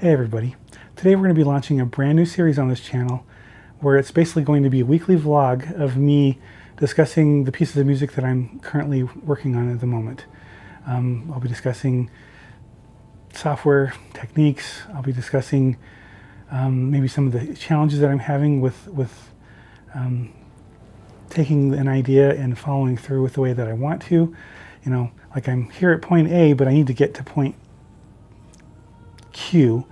Hey everybody. Today we're going to be launching a brand new series on this channel where it's basically going to be a weekly vlog of me discussing the pieces of music that I'm currently working on at the moment. I'll be discussing software techniques. I'll be discussing maybe some of the challenges that I'm having with taking an idea and following through with the way that I want to. You know, like I'm here at point A, but I need to get to point Q,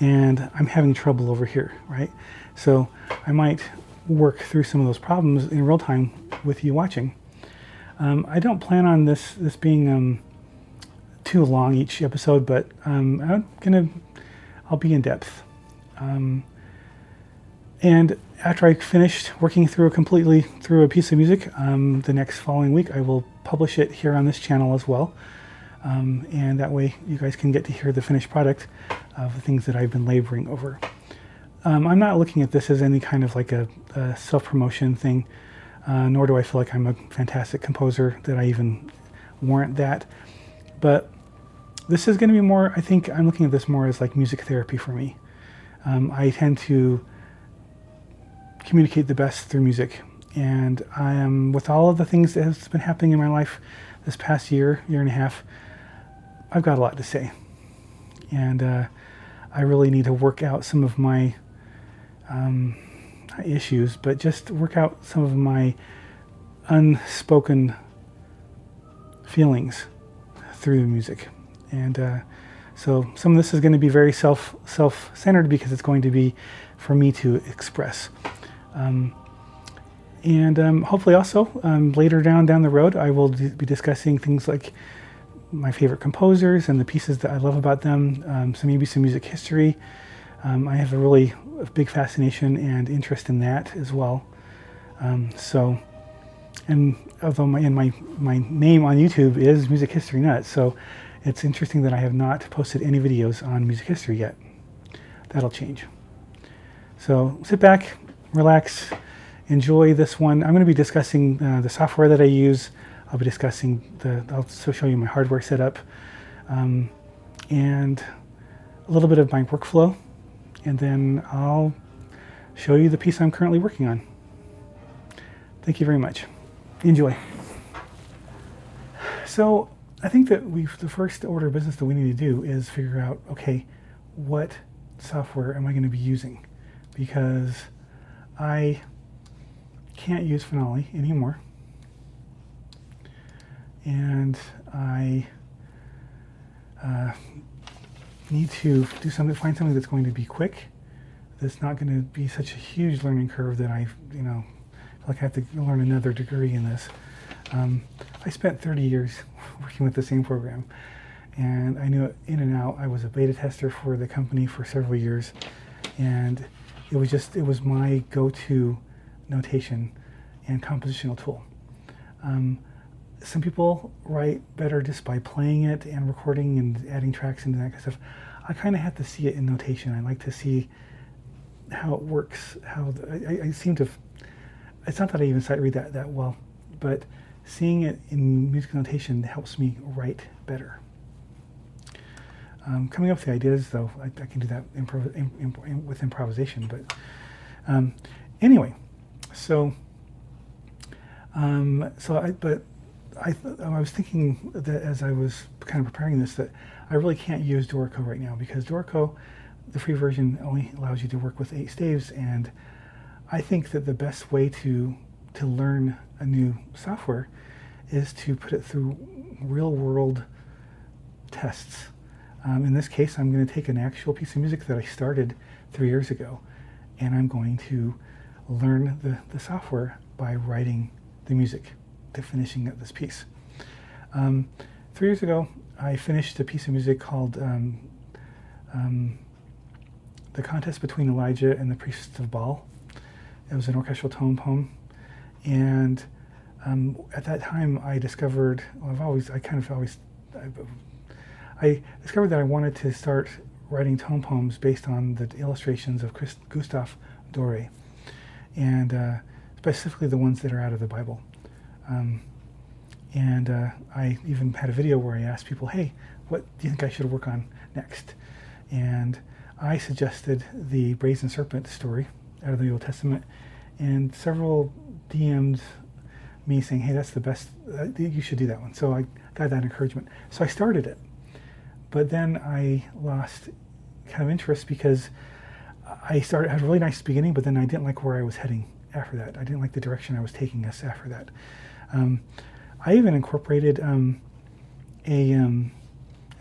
and I'm having trouble over here, right? So I might work through some of those problems in real time with you watching. I don't plan on this being too long each episode, but I'll be in depth. And after I finished working through a piece of music, the next following week I will publish it here on this channel as well. And that way you guys can get to hear the finished product of the things that I've been laboring over. I'm not looking at this as any kind of like a self-promotion thing, nor do I feel like I'm a fantastic composer, that I even warrant that. But this is going to be more, I think I'm looking at this more as like music therapy for me. I tend to communicate the best through music. And I am, with all of the things that has been happening in my life this past year and a half, I've got a lot to say, and I really need to work out some of my issues, but just work out some of my unspoken feelings through the music. And so some of this is going to be very self-centered because it's going to be for me to express. Hopefully also later down the road I will be discussing things like my favorite composers and the pieces that I love about them, maybe some music history. I have a big fascination and interest in that as well. And although my name on YouTube is Music History Nut, so it's interesting that I have not posted any videos on music history yet. That'll change. So sit back, relax, enjoy this one. I'm going to be discussing the software that I use. I'll be discussing I'll also show you my hardware setup, and a little bit of my workflow, and then I'll show you the piece I'm currently working on. Thank you very much. Enjoy. So I think that the first order of business that we need to do is figure out, okay, what software am I going to be using? Because I can't use Finale anymore. And I need to find something that's going to be quick, that's not going to be such a huge learning curve that I feel like I have to learn another degree in this. I spent 30 years working with the same program, and I knew it in and out. I was a beta tester for the company for several years, and it was my go-to notation and compositional tool. Some people write better just by playing it and recording and adding tracks into that kind of stuff. I kind of have to see it in notation. I like to see how it works. I seem to. It's not that I even sight read that well, but seeing it in music notation helps me write better. Coming up with the ideas, though, I can do that with improvisation. But anyway, I was thinking that as I was kind of preparing this, that I really can't use Dorico right now, because Dorico, the free version, only allows you to work with 8 staves, and I think that the best way to learn a new software is to put it through real-world tests. In this case, I'm going to take an actual piece of music that I started 3 years ago, and I'm going to learn the software by writing the music to finishing up this piece. 3 years ago, I finished a piece of music called The Contest Between Elijah and the Priests of Baal. It was an orchestral tone poem, and at that time I discovered, I discovered that I wanted to start writing tone poems based on the illustrations of Gustave Doré, and specifically the ones that are out of the Bible. I even had a video where I asked people, hey, what do you think I should work on next? And I suggested the brazen serpent story out of the Old Testament, and several DM'd me saying, hey, that's the best, you should do that one. So I got that encouragement. So I started it. But then I lost kind of interest because I had a really nice beginning, but then I didn't like where I was heading after that. I didn't like the direction I was taking us after that. I even incorporated a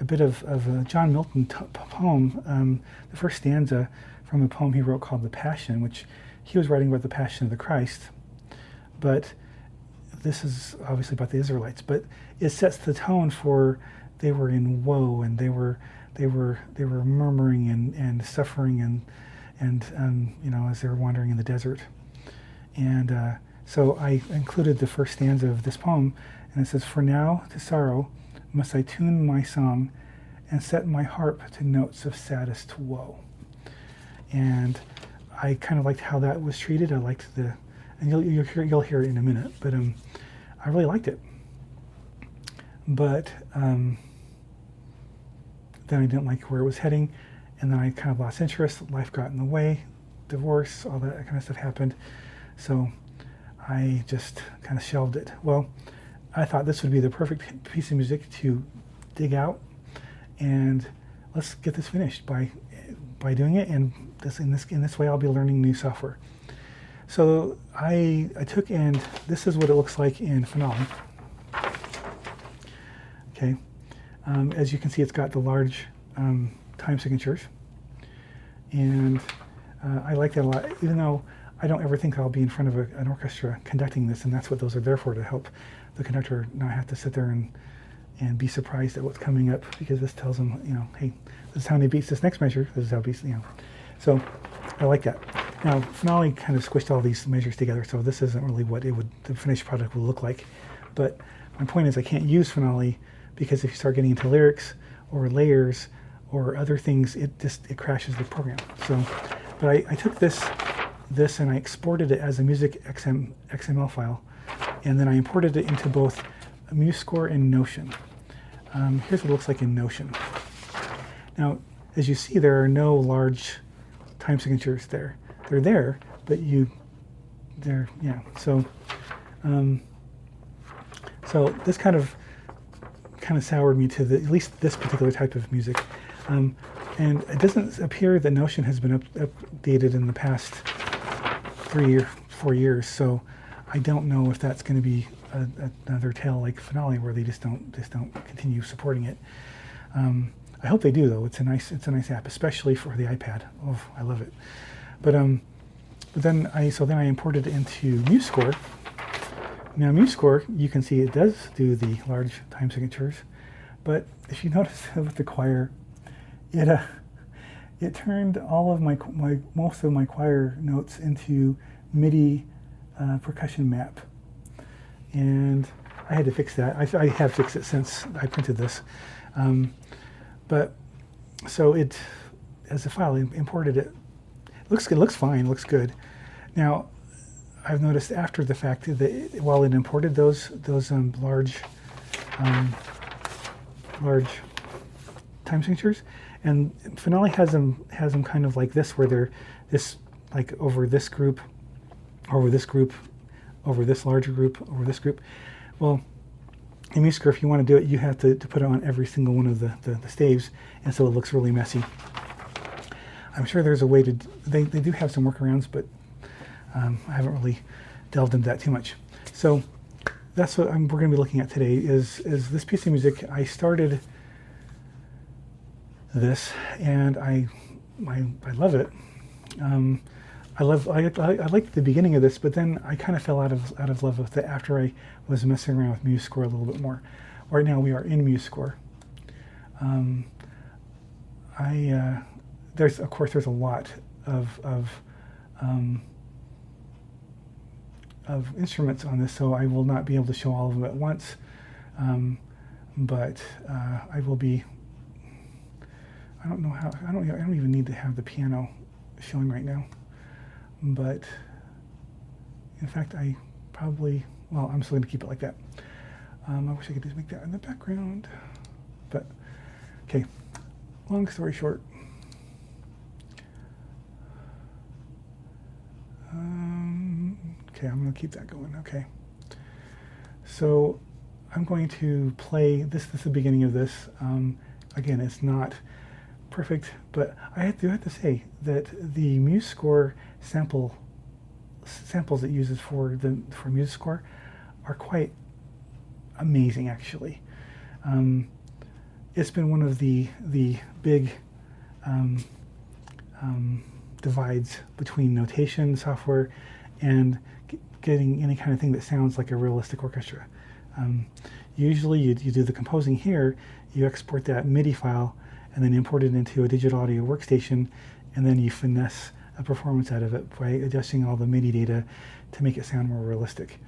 bit of a John Milton poem, the first stanza from a poem he wrote called The Passion, which he was writing about the Passion of the Christ. But this is obviously about the Israelites, but it sets the tone for they were in woe, and they were murmuring and suffering and as they were wandering in the desert. And so I included the first stanza of this poem, and it says, "For now to sorrow must I tune my song and set my harp to notes of saddest woe." And I kind of liked how that was treated. I liked and you'll hear it in a minute, but I really liked it. But then I didn't like where it was heading, and then I kind of lost interest. Life got in the way, divorce, all that kind of stuff happened. So I just kind of shelved it. Well, I thought this would be the perfect piece of music to dig out, and let's get this finished by doing it. And in this way, I'll be learning new software. So I took, and this is what it looks like in Finale. Okay, as you can see, it's got the large time signatures, and I like that a lot. Even though I don't ever think I'll be in front of an orchestra conducting this, and that's what those are there for, to help the conductor not have to sit there and be surprised at what's coming up, because this tells them, hey, this is how many beats this next measure, this is how beats, So I like that. Now, Finale kind of squished all these measures together, so this isn't really what the finished product will look like. But my point is, I can't use Finale because if you start getting into lyrics or layers or other things, it crashes the program. So, but I took this and I exported it as a music XML file, and then I imported it into both MuseScore and Notion. Here's what it looks like in Notion. Now, as you see, there are no large time signatures there. They're there, but So, so this kind of soured me to at least this particular type of music. And it doesn't appear that Notion has been updated in the past 3 or 4 years, so I don't know if that's going to be another tale like Finale, where they just don't continue supporting it. I hope they do, though. It's a nice app, especially for the iPad. Oh, I love it. But then I imported it into MuseScore. Now MuseScore, you can see it does do the large time signatures, but if you notice with the choir, it turned all of most of my choir notes into MIDI percussion map, and I had to fix that. I have fixed it since I printed this, but so it, as a file, imported it. Looks good. Looks fine. Looks good. Now, I've noticed after the fact that while it imported those large time signatures, and Finale has them kind of like this, where they're this, like, over this group, over this group, over this larger group, over this group. Well, in MuseScore, if you want to do it, you have to put it on every single one of the staves, and so it looks really messy. I'm sure there's a way to, they do have some workarounds, but I haven't really delved into that too much. So that's what we're going to be looking at today, is this piece of music. I started this, and I love it. I liked the beginning of this, but then I kind of fell out of love with it after I was messing around with MuseScore a little bit more. Right now we are in MuseScore. There's a lot of instruments on this, so I will not be able to show all of them at once. But I will be. I don't know how. I don't even need to have the piano showing right now. But in fact, I probably. Well, I'm still going to keep it like that. I wish I could just make that in the background. But okay. Long story short. Okay, I'm going to keep that going. Okay. So I'm going to play this. This is the beginning of this. Again, it's not perfect, but I have to say that the MuseScore samples it uses for MuseScore are quite amazing, actually. It's been one of the big divides between notation software and getting any kind of thing that sounds like a realistic orchestra. Usually you do the composing here, you export that MIDI file and then import it into a digital audio workstation, and then you finesse a performance out of it by adjusting all the MIDI data to make it sound more realistic.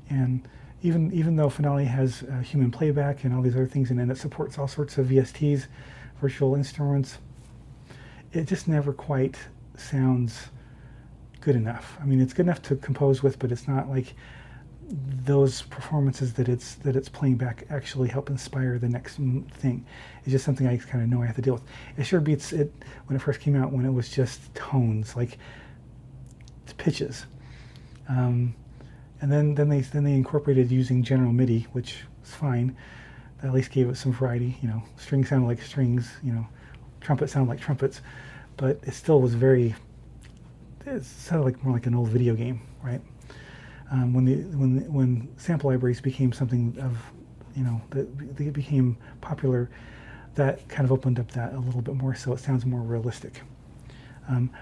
And even though Finale has human playback and all these other things, and then it supports all sorts of VSTs, virtual instruments, it just never quite sounds good enough. I mean, it's good enough to compose with, but it's not like those performances that it's playing back actually help inspire the next thing. It's just something I kind of know I have to deal with. It sure beats it when it first came out, when it was just tones, like pitches. And then they incorporated using general MIDI, which was fine. That at least gave it some variety. You know, strings sounded like strings. You know, trumpets sounded like trumpets, but it still was it sounded like more like an old video game, right? When sample libraries became something of, you know, that they became popular, that kind of opened up that a little bit more, so it sounds more realistic.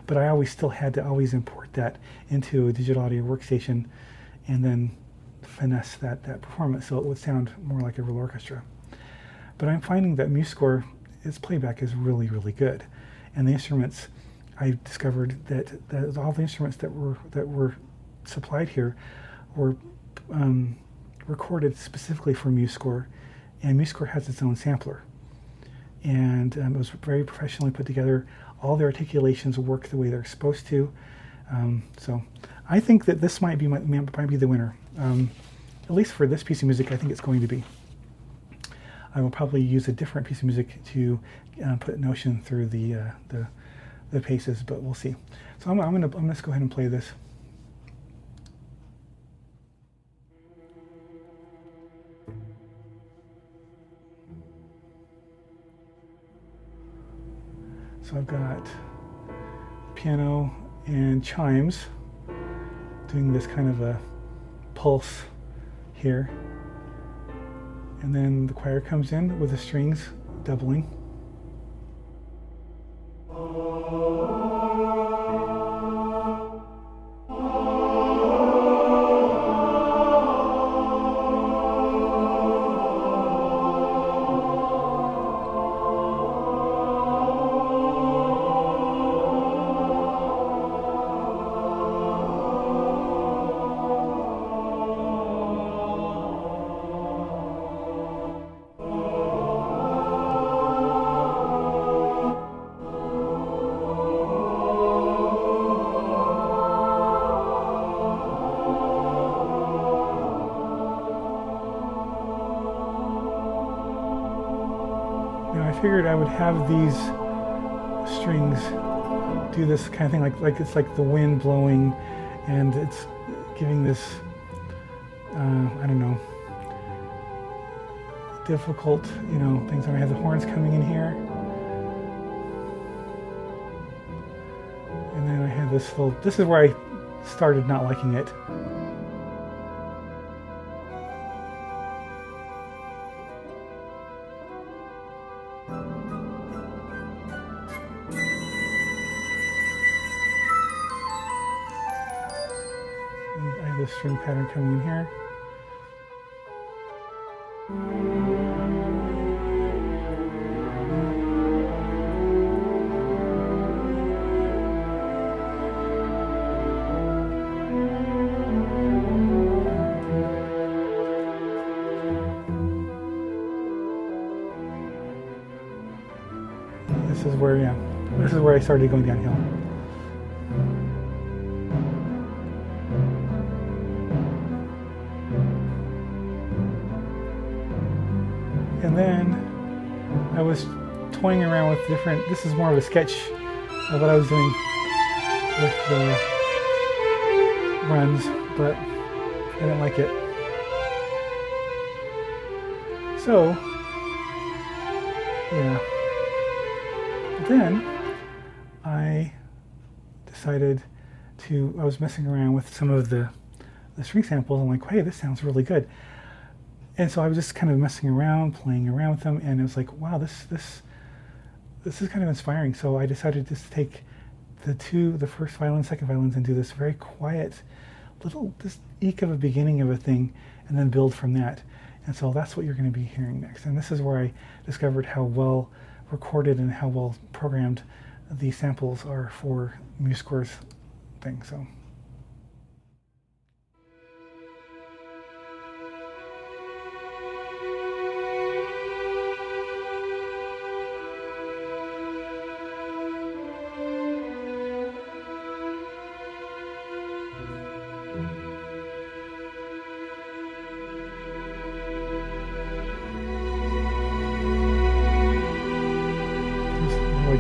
But I always still had to import that into a digital audio workstation, and then finesse that performance so it would sound more like a real orchestra. But I'm finding that MuseScore, its playback is really, really good, and the instruments, I discovered that all the instruments that were supplied here were recorded specifically for MuseScore, and MuseScore has its own sampler, and it was very professionally put together. All the articulations work the way they're supposed to, so I think that this might be the winner. At least for this piece of music, I think it's going to be. I will probably use a different piece of music to put Notion through the paces, but we'll see. So I'm gonna go ahead and play this. So I've got piano and chimes doing this kind of a pulse here, and then the choir comes in with the strings doubling. I figured I would have these strings do this kind of thing, like it's like the wind blowing, and it's giving this, I don't know, difficult, you know, things. And I have the horns coming in here, and then I have this little. This is where I started not liking it. The string pattern coming in here. This is where I started going downhill. And then I was toying around with different, this is more of a sketch of what I was doing with runs, but I didn't like it. So, yeah. But then I decided I was messing around with some of the string samples. I'm like, hey, this sounds really good. And so I was just kind of messing around, playing around with them, and it was like, wow, this is kind of inspiring. So I decided to just take the first violin, second violins, and do this very quiet little, this eke of a beginning of a thing, and then build from that. And so that's what you're going to be hearing next. And this is where I discovered how well recorded and how well programmed these samples are for MuseScore's thing. So.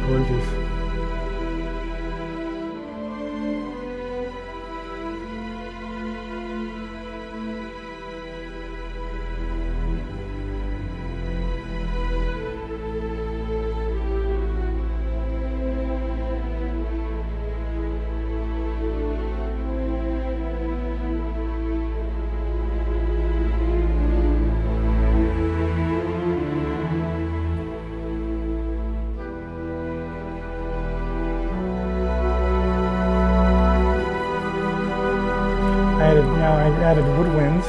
Gorgeous. Now I've added woodwinds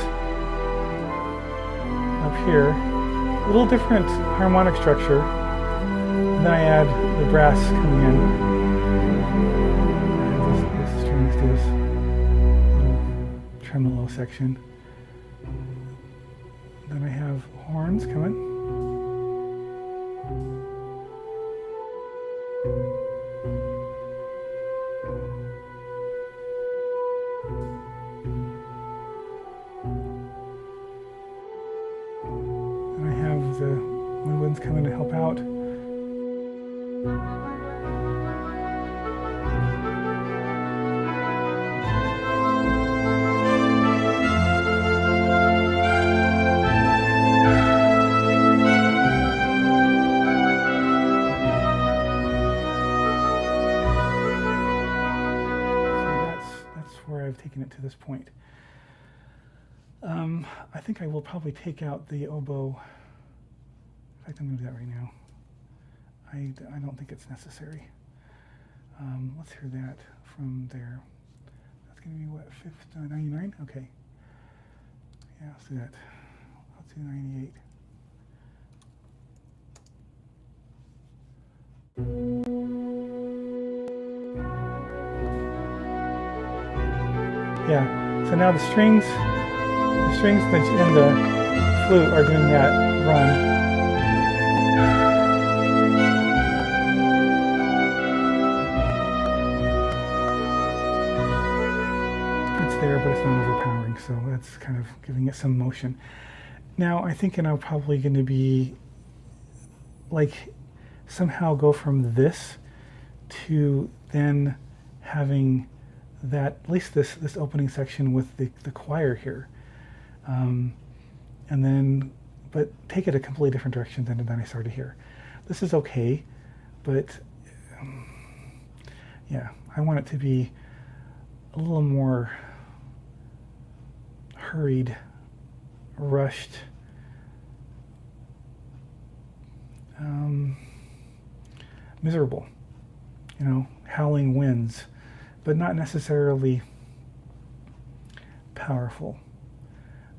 up here, a little different harmonic structure. And then I add the brass coming in. Add this strings to this little tremolo section. Then I have horns coming. The woodwinds coming to help out. So that's where I've taken it to this point. I think I will probably take out the oboe. In fact, I'm going to do that right now. I don't think it's necessary. Let's hear that from there. That's going to be what, 99? Okay. Yeah, let's do that. Let's do 98. Yeah, so now the strings and the flute are doing that run. There, but it's not overpowering, so that's kind of giving it some motion. Now I think I'm probably going to be like somehow go from this to then having that, at least this opening section with the choir here, and then but take it a completely different direction than I started here. This is okay, but yeah, I want it to be a little more hurried, rushed, miserable, howling winds, but not necessarily powerful,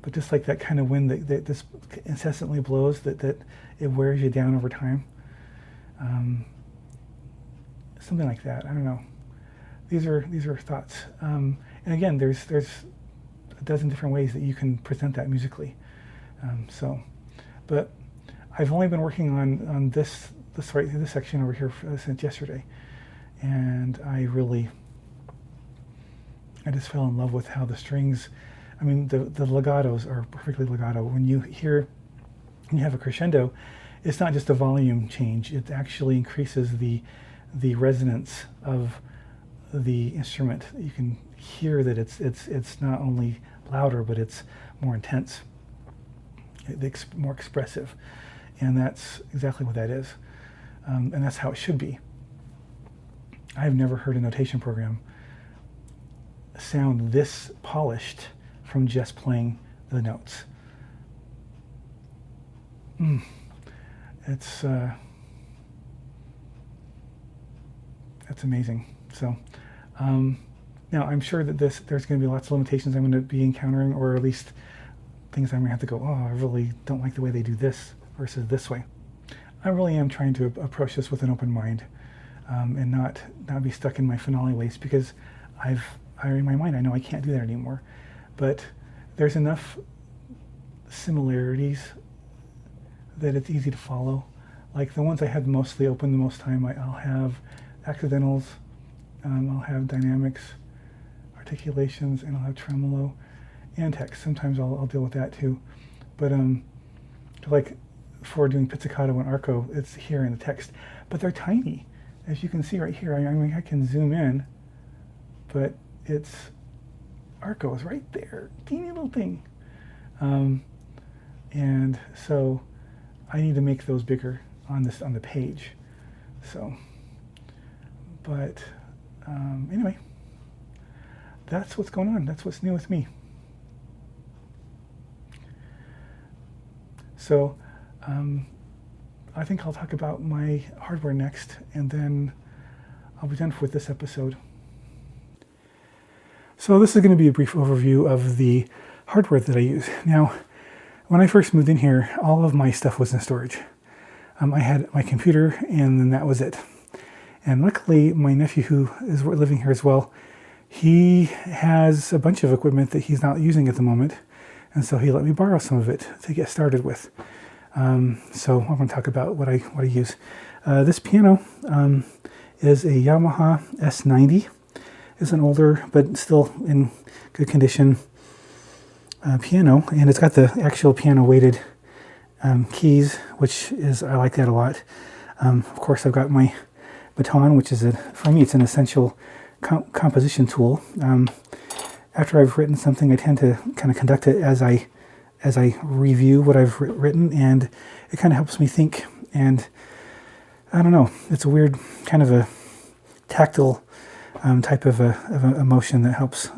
but just like that kind of wind that just incessantly blows, that it wears you down over time. Something like that. I don't know. These are thoughts. And again, there's a dozen different ways that you can present that musically. But I've only been working on this right through this section over here since yesterday, and I just fell in love with how the strings, I mean, the legatos are perfectly legato. When you have a crescendo, it's not just a volume change, it actually increases the resonance of the instrument. You can hear that it's not only louder, but it's more intense, more expressive, and that's exactly what that is, and that's how it should be. I've never heard a notation program sound this polished from just playing the notes. It's that's amazing. So now I'm sure that there's going to be lots of limitations I'm going to be encountering, or at least things I'm going to have to go, oh, I really don't like the way they do this versus this way. I really am trying to approach this with an open mind, and not be stuck in my finale ways, because in my mind I know I can't do that anymore. But there's enough similarities that it's easy to follow. Like the ones I have mostly open the most time, I'll have accidentals, I'll have dynamics, articulations, and I'll have tremolo and text. Sometimes I'll deal with that too. But like for doing pizzicato and arco, it's here in the text. But they're tiny. As you can see right here, I mean, I can zoom in, but it's arco is right there, teeny little thing. And so I need to make those bigger on the page. So, but anyway, that's what's going on. That's what's new with me. So I think I'll talk about my hardware next, and then I'll be done with this episode. So this is going to be a brief overview of the hardware that I use. Now, when I first moved in here, all of my stuff was in storage. I had my computer, and then that was it. And luckily, my nephew, who is living here as well, he has a bunch of equipment that he's not using at the moment, and so he let me borrow some of it to get started with. So I'm going to talk about what I use. This piano is a Yamaha S90. It's an older but still in good condition piano, and it's got the actual piano weighted keys, which is, I like that a lot. Of course, I've got my baton, which is for me it's an essential composition tool. After I've written something, I tend to kind of conduct it as I review what I've written, and it kind of helps me think. And I don't know, it's a weird kind of a tactile type of emotion that helps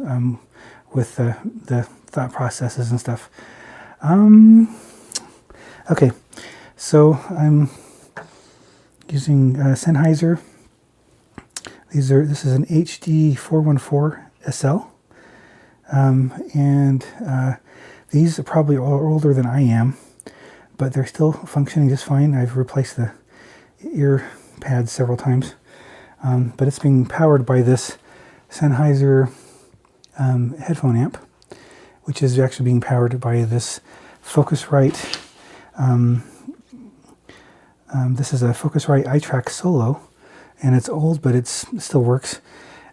with the thought processes and stuff. Okay, so I'm using Sennheiser. This is an HD 414 SL, and these are probably older than I am, but they're still functioning just fine. I've replaced the ear pads several times, but it's being powered by this Sennheiser headphone amp, which is actually being powered by this Focusrite. This is a Focusrite iTrack Solo, and it's old, but it still works.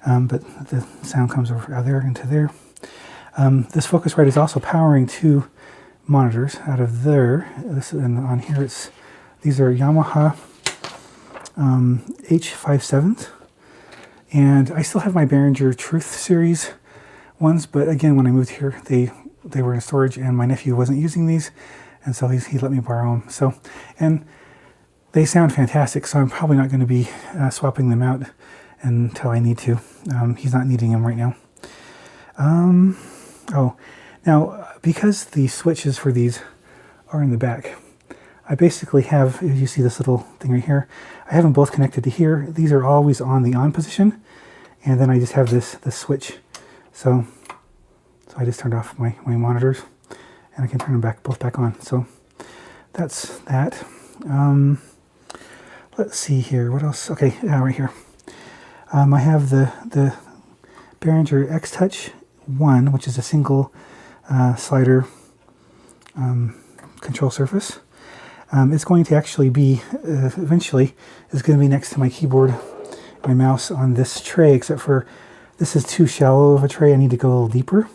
But the sound comes over out there into there. This Focusrite is also powering two monitors out of there. And on here, these are Yamaha H57s, and I still have my Behringer Truth series ones. But again, when I moved here, they were in storage, and my nephew wasn't using these, and so he let me borrow them. So, and they sound fantastic. So I'm probably not going to be swapping them out until I need to. He's not needing them right now. Now because the switches for these are in the back, I basically have, as you see this little thing right here, I have them both connected to here. These are always on the on position, and then I just have this switch. So I just turned off my monitors, and I can turn them both back on. So that's that. Let's see here, what else? Okay, right here. I have the Behringer X-Touch 1, which is a single slider control surface. It's going to actually be, eventually, it's going to be next to my keyboard, my mouse on this tray, except for this is too shallow of a tray. I need to go a little deeper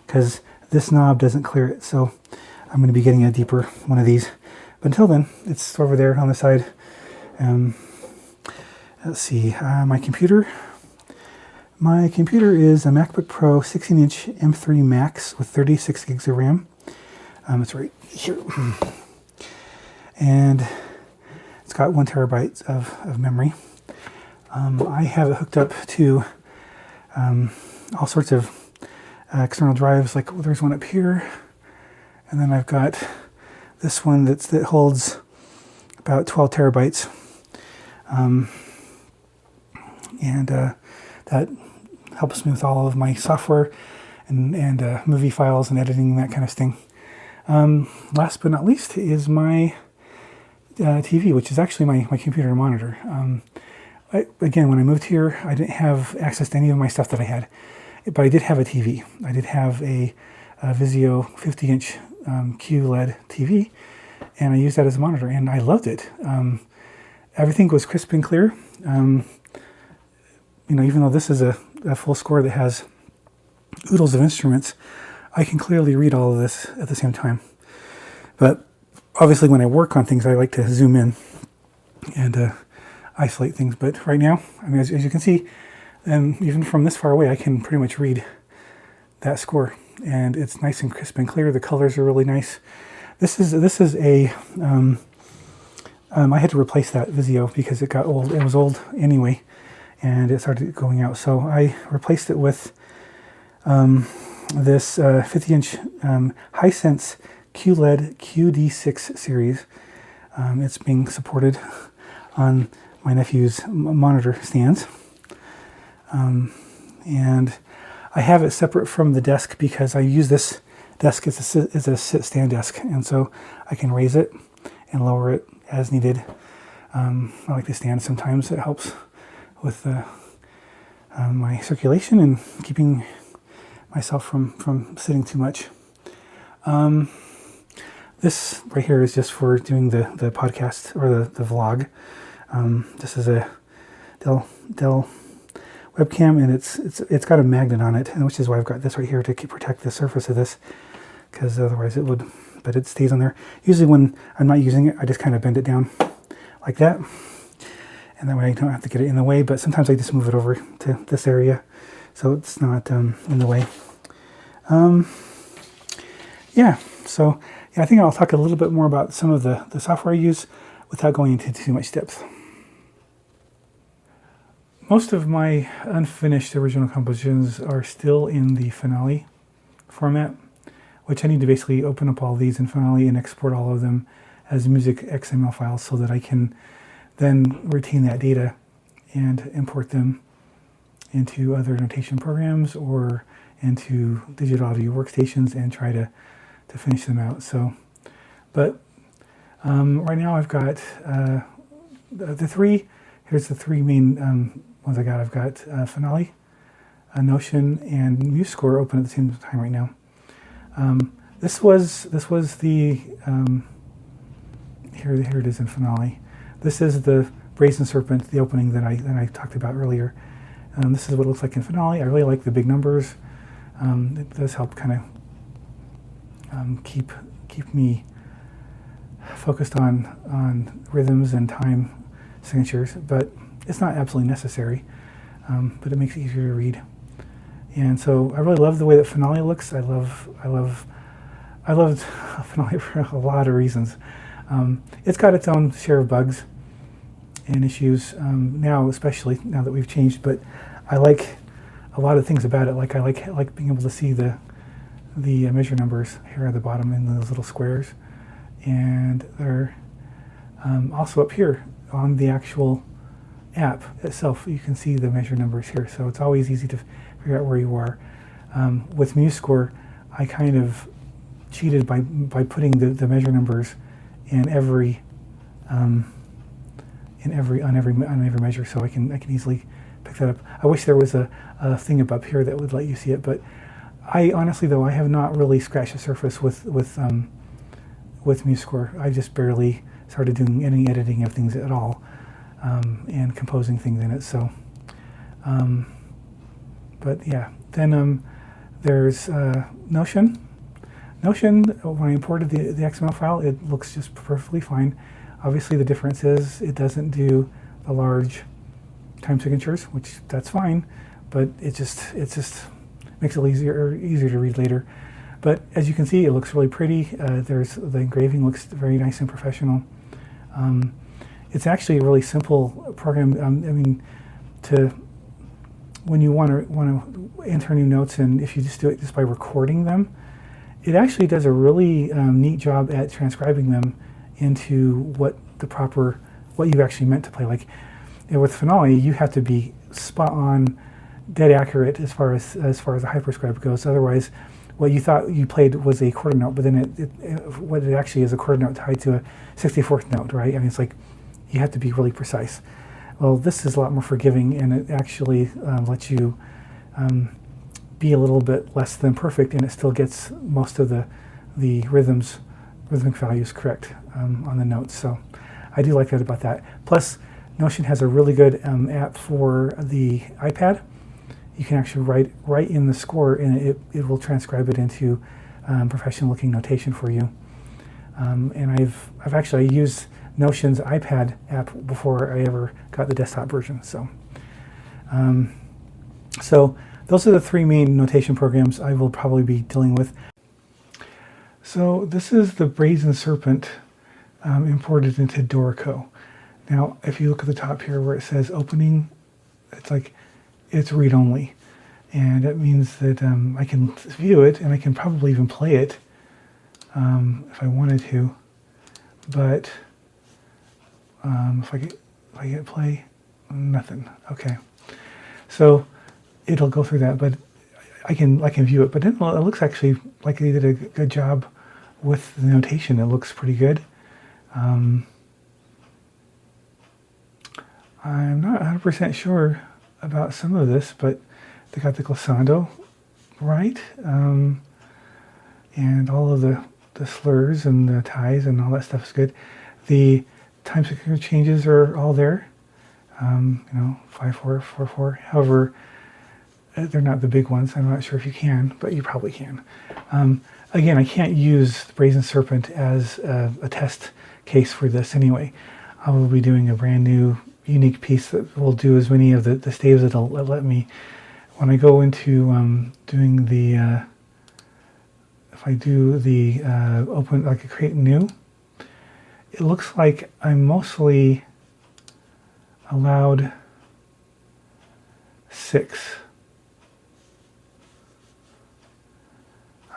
because this knob doesn't clear it. So I'm going to be getting a deeper one of these. But until then, it's over there on the side. Let's see, my computer. My computer is a MacBook Pro 16-inch M3 Max with 36 gigs of RAM. It's right here. And it's got 1 terabyte of memory. I have it hooked up to all sorts of external drives, like there's one up here, and then I've got this one that holds about 12 terabytes. And that helps me with all of my software and movie files and editing, that kind of thing. Last but not least is my TV, which is actually my computer monitor. Again, when I moved here, I didn't have access to any of my stuff that I had, but I did have a TV. I did have a Vizio 50-inch QLED TV, and I used that as a monitor, and I loved it. Everything was crisp and clear. Even though this is a full score that has oodles of instruments, I can clearly read all of this at the same time. But obviously when I work on things, I like to zoom in and isolate things. But right now, as you can see, even from this far away, I can pretty much read that score. And it's nice and crisp and clear. The colors are really nice. This is a... I had to replace that Vizio because it got old. It was old anyway, and it started going out. So I replaced it with this 50-inch Hisense QLED QD6 series. It's being supported on my nephew's monitor stands. And I have it separate from the desk because I use this desk as a sit-stand desk. And so I can raise it and lower it as needed. I like to stand sometimes. It helps with my circulation and keeping myself from sitting too much. This right here is just for doing the podcast or the vlog. This is a Dell webcam, and it's got a magnet on it, and which is why I've got this right here to protect the surface of this, because otherwise it would, but it stays on there. Usually when I'm not using it, I just kind of bend it down like that, and that way I don't have to get it in the way, but sometimes I just move it over to this area so it's not in the way. I think I'll talk a little bit more about some of the software I use without going into too much depth. Most of my unfinished original compositions are still in the Finale format, which I need to basically open up all these in Finale and export all of them as music XML files so that I can then retain that data and import them into other notation programs or into digital audio workstations and try to finish them out. But right now I've got here's the three main ones I got. I've got Finale, Notion, and MuseScore open at the same time right now. This was the here it is in Finale. This is the Brazen Serpent, the opening that I talked about earlier. This is what it looks like in Finale. I really like the big numbers. It does help kind of keep me focused on rhythms and time signatures, but it's not absolutely necessary. But it makes it easier to read. And so I really love the way that Finale looks. I loved Finale for a lot of reasons. It's got its own share of bugs and issues now, especially now that we've changed. But I like a lot of things about it. Like I like being able to see the measure numbers here at the bottom in those little squares, and they're also up here on the actual app itself. You can see the measure numbers here, so it's always easy to figure out where you are. With MuseScore, I kind of cheated by putting the measure numbers in every measure, so I can easily pick that up. I wish there was a thing up here that would let you see it, but I honestly, though, I have not really scratched the surface with MuseScore. I just barely started doing any editing of things at all, and composing things in it. So, but yeah. Then there's Notion. Notion, when I imported the XML file, it looks just perfectly fine. Obviously, the difference is it doesn't do the large time signatures, which that's fine, but it just makes it easier to read later. But as you can see, it looks really pretty. The engraving looks very nice and professional. It's actually a really simple program. I mean, when you want to enter new notes, and if you just do it just by recording them, it actually does a really neat job at transcribing them into what you've actually meant to play. Like with Finale, you have to be spot on, dead accurate as far as the hyperscribe goes. Otherwise, what you thought you played was a quarter note, but then what it actually is a quarter note tied to a 64th note, right? I mean, it's like you have to be really precise. Well, this is a lot more forgiving, and it actually lets you be a little bit less than perfect, and it still gets most of the rhythmic values correct on the notes. So I do like that about that. Plus, Notion has a really good app for the iPad. You can actually write in the score, and it will transcribe it into professional-looking notation for you. And I've actually used Notion's iPad app before I ever got the desktop version. So those are the three main notation programs I will probably be dealing with. So this is the Brazen Serpent imported into Dorico. Now, if you look at the top here where it says opening, it's read-only. And that means that I can view it, and I can probably even play it if I wanted to. But if I get play, nothing. Okay. So it'll go through that, but I can view it. But then it looks actually like they did a good job with the notation. It looks pretty good. I'm not 100% sure about some of this, but they got the glissando right, and all of the slurs and the ties and all that stuff is good. The time signature changes are all there. 5/4, 4/4. However, they're not the big ones. I'm not sure if you can, but you probably can. Again, I can't use the Brazen Serpent as a test case for this anyway. I will be doing a brand new unique piece that will do as many of the staves that it'll let me. When I go into doing the, if I do the open, like a create new, it looks like I'm mostly allowed 6.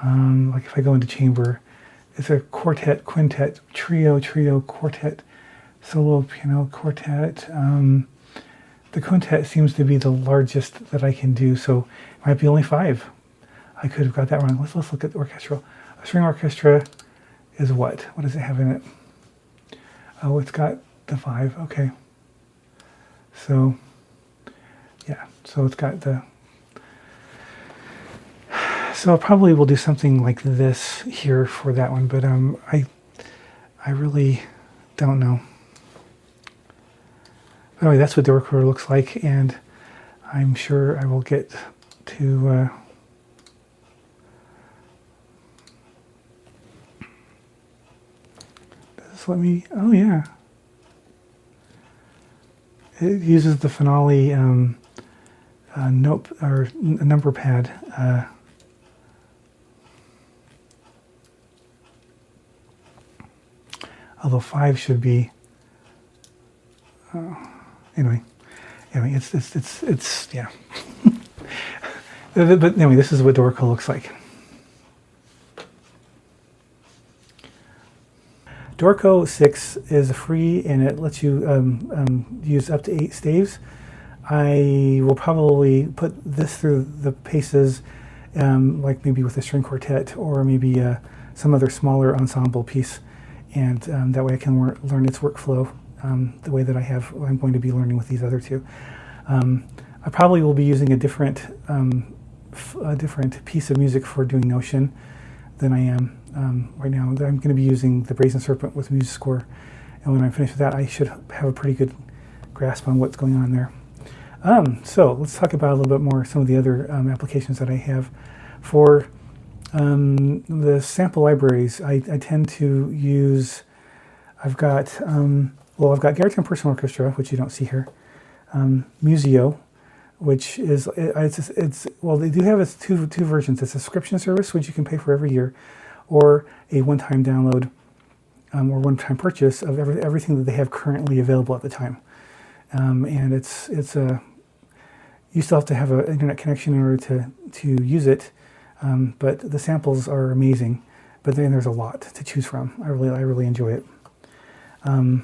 Like if I go into chamber, it's a quartet, quintet, trio, quartet, solo, piano, quartet. The quintet seems to be the largest that I can do, so it might be only 5. I could have got that wrong. Let's look at the orchestral. A string orchestra is what? What does it have in it? Oh, it's got the 5. Okay. So, yeah. So it's got the... So I probably will do something like this here for that one, but I really don't know. Anyway, that's what the recorder looks like, and I'm sure I will get to does this let me? Oh yeah, it uses the Finale note or number pad. Although 5 should be. Anyway, it's yeah. But anyway, this is what Dorico looks like. Dorico 6 is free, and it lets you use up to 8 staves. I will probably put this through the paces, like maybe with a string quartet or maybe some other smaller ensemble piece, and that way I can learn its workflow. The way that I'm going to be learning with these other two. I probably will be using a different piece of music for doing Notion than I am right now. I'm going to be using the Brazen Serpent with MuseScore, and when I'm finished with that, I should have a pretty good grasp on what's going on there. So let's talk about a little bit more some of the other applications that I have. For the sample libraries, I tend to use, I've got Garrickton Personal Orchestra, which you don't see here, Musio, which is, well, they do have two versions. It's a subscription service, which you can pay for every year, or a one-time download or one-time purchase of everything that they have currently available at the time. And you still have to have an internet connection in order to use it, but the samples are amazing. But then there's a lot to choose from. I really enjoy it. I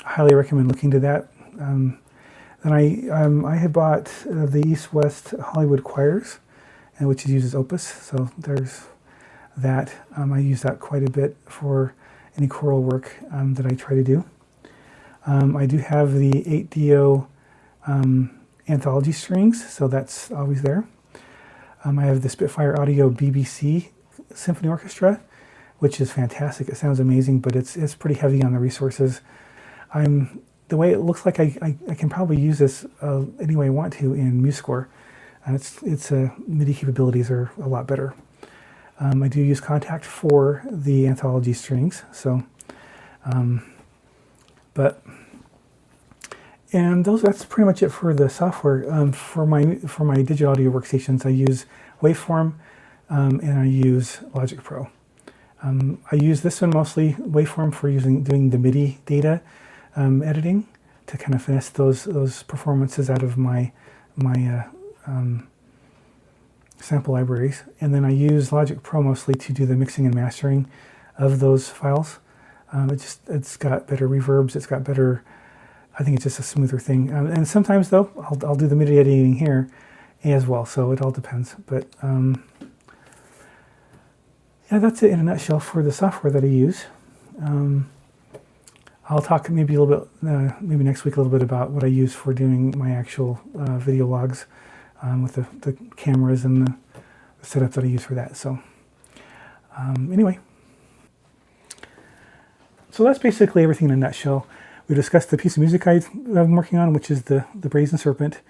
highly recommend looking to that. And I had bought the East West Hollywood Choirs, which uses Opus. So there's that. I use that quite a bit for any choral work that I try to do. I do have the 8Dio anthology strings, so that's always there. I have the Spitfire Audio BBC Symphony Orchestra, which is fantastic. It sounds amazing, but it's pretty heavy on the resources. The way it looks like I can probably use this any way I want to in MuseScore. Its MIDI capabilities are a lot better. I do use Kontakt for the anthology strings, so that's pretty much it for the software. For my digital audio workstations, I use Waveform and I use Logic Pro. I use this one mostly, Waveform, for doing the MIDI data editing to kind of finesse those performances out of my sample libraries. And then I use Logic Pro mostly to do the mixing and mastering of those files. It's got better reverbs, it's got better, I think it's just a smoother thing. And sometimes though, I'll do the MIDI editing here as well, so it all depends. But yeah, that's it in a nutshell for the software that I use. I'll talk maybe a little bit, maybe next week a little bit about what I use for doing my actual video logs with the cameras and the setup that I use for that. So anyway, so that's basically everything in a nutshell. We discussed the piece of music I'm working on, which is the Brazen Serpent.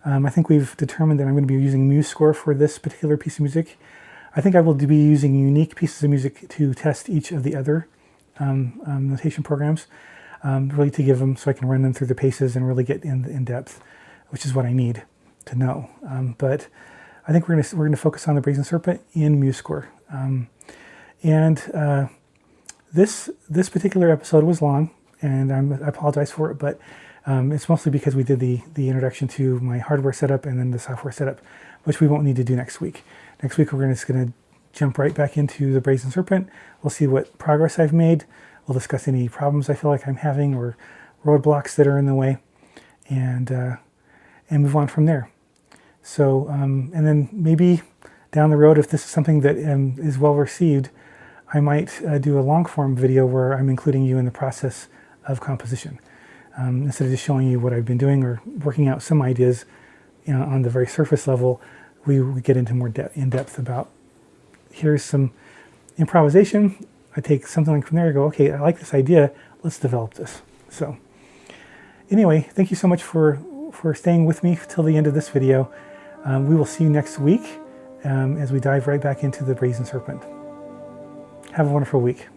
I think we've determined that I'm going to be using MuseScore for this particular piece of music. I think I will be using unique pieces of music to test each of the other notation programs, really to give them so I can run them through the paces and really get in depth, which is what I need to know. But I think we're going to focus on the Brazen Serpent in MuseScore. This particular episode was long, and I apologize for it, but it's mostly because we did the introduction to my hardware setup and then the software setup, which we won't need to do next week. Next week we're just going to jump right back into the Brazen Serpent. We'll see what progress I've made. We'll discuss any problems I feel like I'm having or roadblocks that are in the way, and move on from there. So, and then maybe down the road, if this is something that is well received, I might do a long form video where I'm including you in the process of composition. Instead of just showing you what I've been doing or working out some ideas, on the very surface level, we get into more in depth about, here's some improvisation. I take something like from there and go, okay, I like this idea, let's develop this. So anyway, thank you so much for staying with me till the end of this video. We will see you next week as we dive right back into the Brazen Serpent. Have a wonderful week.